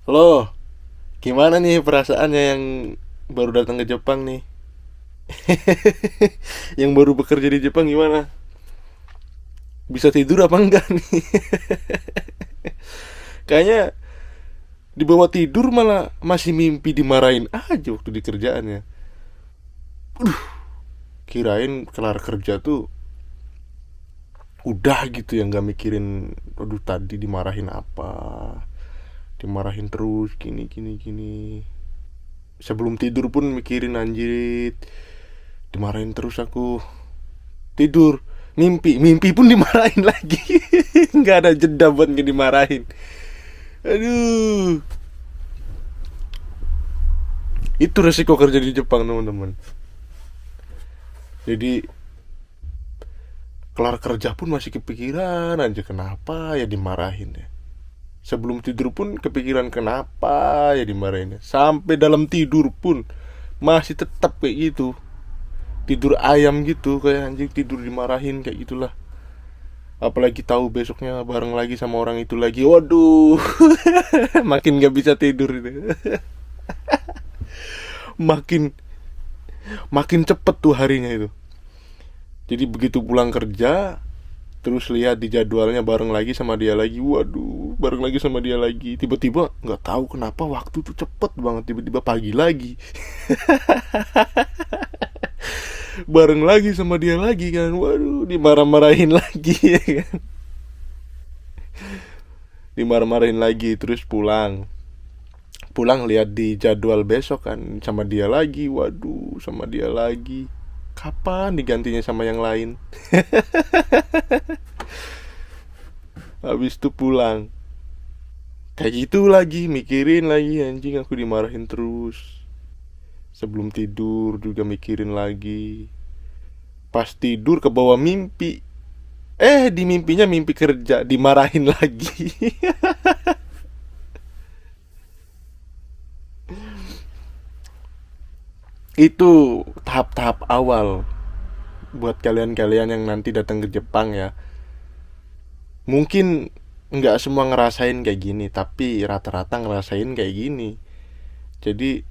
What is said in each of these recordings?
Loh, gimana nih perasaannya yang baru datang ke Jepang nih? Yang baru bekerja di Jepang gimana? Bisa tidur apa enggak nih? Kayaknya di bawah tidur malah masih mimpi dimarahin aja waktu di kerjaannya. Kirain kelar kerja tuh udah gitu ya, nggak mikirin aduh tadi dimarahin apa, dimarahin terus gini gini gini. Sebelum tidur pun mikirin anjir, dimarahin terus aku. Tidur, mimpi mimpi pun dimarahin lagi. Nggak ada jeda buat nggak dimarahin. Aduh, itu resiko kerja di Jepang teman-teman. Jadi kelar kerja pun masih kepikiran aja kenapa ya dimarahin ya. Sebelum tidur pun kepikiran kenapa ya dimarahin ya. Sampai dalam tidur pun masih tetap kayak gitu. Tidur ayam gitu, kayak anjing tidur dimarahin kayak gitulah. Apalagi tahu besoknya bareng lagi sama orang itu lagi, waduh. Makin gak bisa tidur itu. Makin makin cepet tuh harinya itu. Jadi begitu pulang kerja, terus lihat di jadwalnya bareng lagi sama dia lagi, waduh, bareng lagi sama dia lagi. Tiba-tiba nggak tahu kenapa waktu tuh cepet banget, tiba-tiba pagi lagi. Bareng lagi sama dia lagi kan, waduh, dimarah-marahin lagi ya kan. Dimarah-marahin lagi, terus pulang. Pulang lihat di jadwal besok kan sama dia lagi, waduh, sama dia lagi. Kapan digantinya sama yang lain? Habis itu pulang, kayak gitu lagi, mikirin lagi anjing, aku dimarahin terus. Sebelum tidur juga mikirin lagi. Pas tidur ke bawah mimpi, di mimpinya mimpi kerja, dimarahin lagi. Itu tahap-tahap awal buat kalian-kalian yang nanti datang ke Jepang ya. Mungkin nggak semua ngerasain kayak gini, tapi rata-rata ngerasain kayak gini. Jadi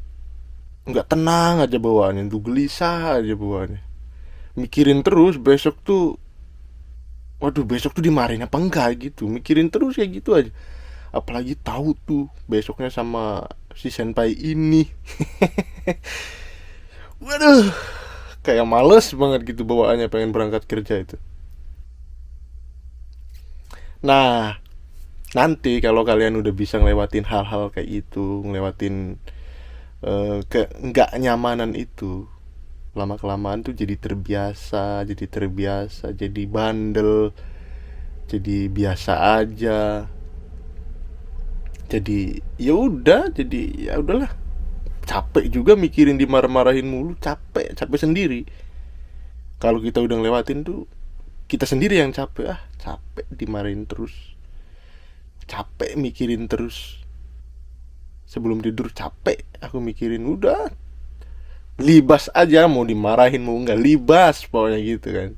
nggak tenang aja bawaannya, tuh gelisah aja bawaannya. Mikirin terus besok tuh, waduh besok tuh dimarahin apa enggak gitu. Mikirin terus kayak gitu aja. Apalagi tahu tuh besoknya sama si senpai ini. Waduh, kayak males banget gitu bawaannya pengen berangkat kerja itu. Nah, nanti kalau kalian udah bisa ngelewatin hal-hal kayak itu, ngelewatin ke nggak nyamanan itu, lama kelamaan tuh jadi terbiasa, jadi bandel, jadi biasa aja. Jadi ya udah, jadi ya udahlah. Capek juga mikirin dimarah-marahin mulu, capek, capek sendiri. Kalau kita udah ngelewatin tuh kita sendiri yang capek, capek dimarahin terus, capek mikirin terus. Sebelum tidur capek aku mikirin, udah libas aja, mau dimarahin mau nggak libas pokoknya gitu kan.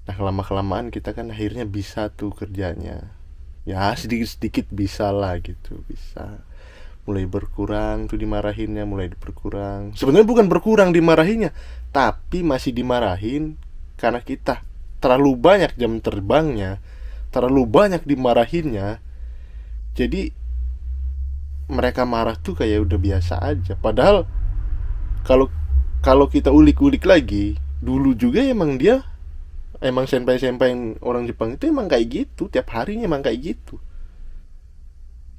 Nah lama kelamaan kita kan akhirnya bisa tuh kerjanya, ya sedikit sedikit bisa lah gitu, bisa mulai berkurang tuh dimarahinnya, mulai berkurang. Sebenarnya bukan berkurang dimarahinnya, tapi masih dimarahin karena kita terlalu banyak jam terbangnya, terlalu banyak dimarahinnya. Jadi mereka marah tuh kayak udah biasa aja. Padahal kalau kalau kita ulik-ulik lagi, dulu juga emang dia, emang senpai-senpai orang Jepang itu emang kayak gitu, tiap harinya emang kayak gitu.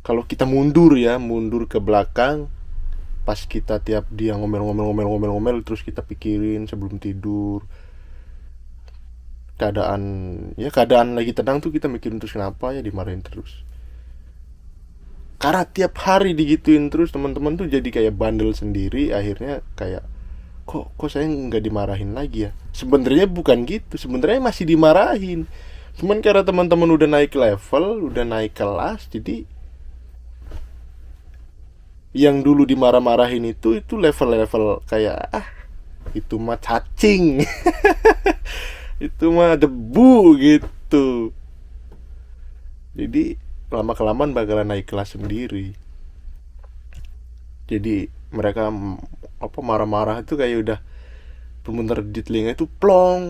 Kalau kita mundur ya, mundur ke belakang, pas kita tiap dia ngomel-ngomel terus kita pikirin sebelum tidur, keadaan, ya keadaan lagi tenang tuh kita mikirin terus kenapa ya dimarahin terus. Karena tiap hari digituin terus, teman-teman tuh jadi kayak bandel sendiri, akhirnya kayak kok saya nggak dimarahin lagi ya. Sebenarnya bukan gitu, sebenarnya masih dimarahin, cuman karena teman-teman udah naik level, udah naik kelas, jadi yang dulu dimarah-marahin itu level-level kayak itu mah cacing. Itu mah debu gitu. Jadi lama kelamaan bakalan naik kelas sendiri. Jadi mereka marah-marah itu kayak udah bener di telinga itu plong,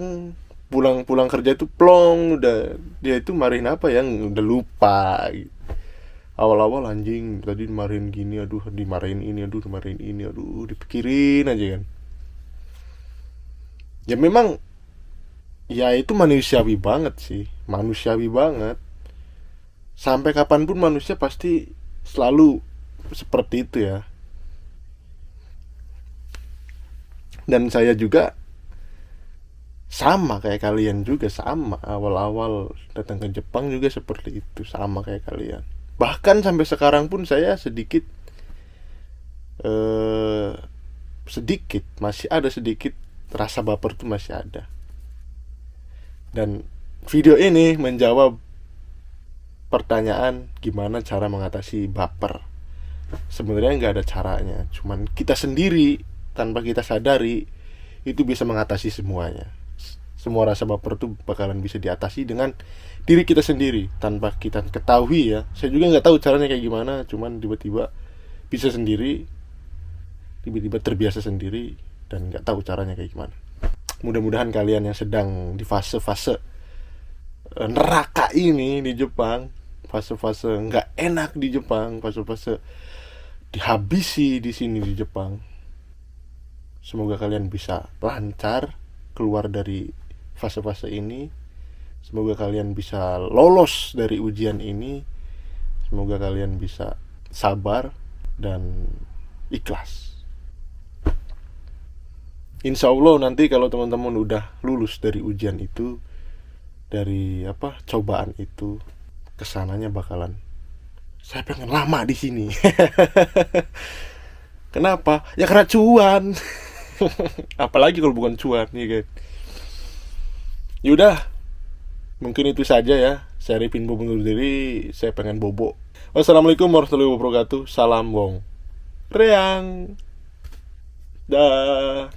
pulang kerja itu plong, udah dia itu marahin apa yang udah lupa gitu. Awal-awal anjing tadi dimarahin gini, aduh dimarahin ini, aduh dipikirin aja kan. Ya memang ya itu manusiawi banget sih, manusiawi banget. Sampai kapanpun manusia pasti selalu seperti itu ya. Dan saya juga sama kayak kalian juga, sama awal-awal datang ke Jepang juga seperti itu, sama kayak kalian. Bahkan sampai sekarang pun saya sedikit masih ada sedikit rasa baper tuh masih ada. Dan video ini menjawab pertanyaan gimana cara mengatasi baper. Sebenarnya nggak ada caranya, cuman kita sendiri tanpa kita sadari itu bisa mengatasi semuanya. Semua rasa baper itu bakalan bisa diatasi dengan diri kita sendiri tanpa kita ketahui ya. Saya juga nggak tahu caranya kayak gimana, cuman tiba-tiba bisa sendiri, tiba-tiba terbiasa sendiri dan nggak tahu caranya kayak gimana. Mudah-mudahan kalian yang sedang di fase-fase neraka ini di Jepang, fase-fase nggak enak di Jepang, fase-fase dihabisi di sini di Jepang, semoga kalian bisa lancar keluar dari fase-fase ini. Semoga kalian bisa lolos dari ujian ini. Semoga kalian bisa sabar dan ikhlas. Insya Allah nanti kalau teman-teman udah lulus dari ujian itu, dari cobaan itu, kesananya bakalan saya pengen lama di sini. Kenapa? Ya karena cuan. Apalagi kalau bukan cuan, ya kan. Yaudah, mungkin itu saja ya. Saya Ripin Bobo undur diri. Saya pengen bobo. Wassalamualaikum warahmatullahi wabarakatuh. Salam Wong Reang. Dah.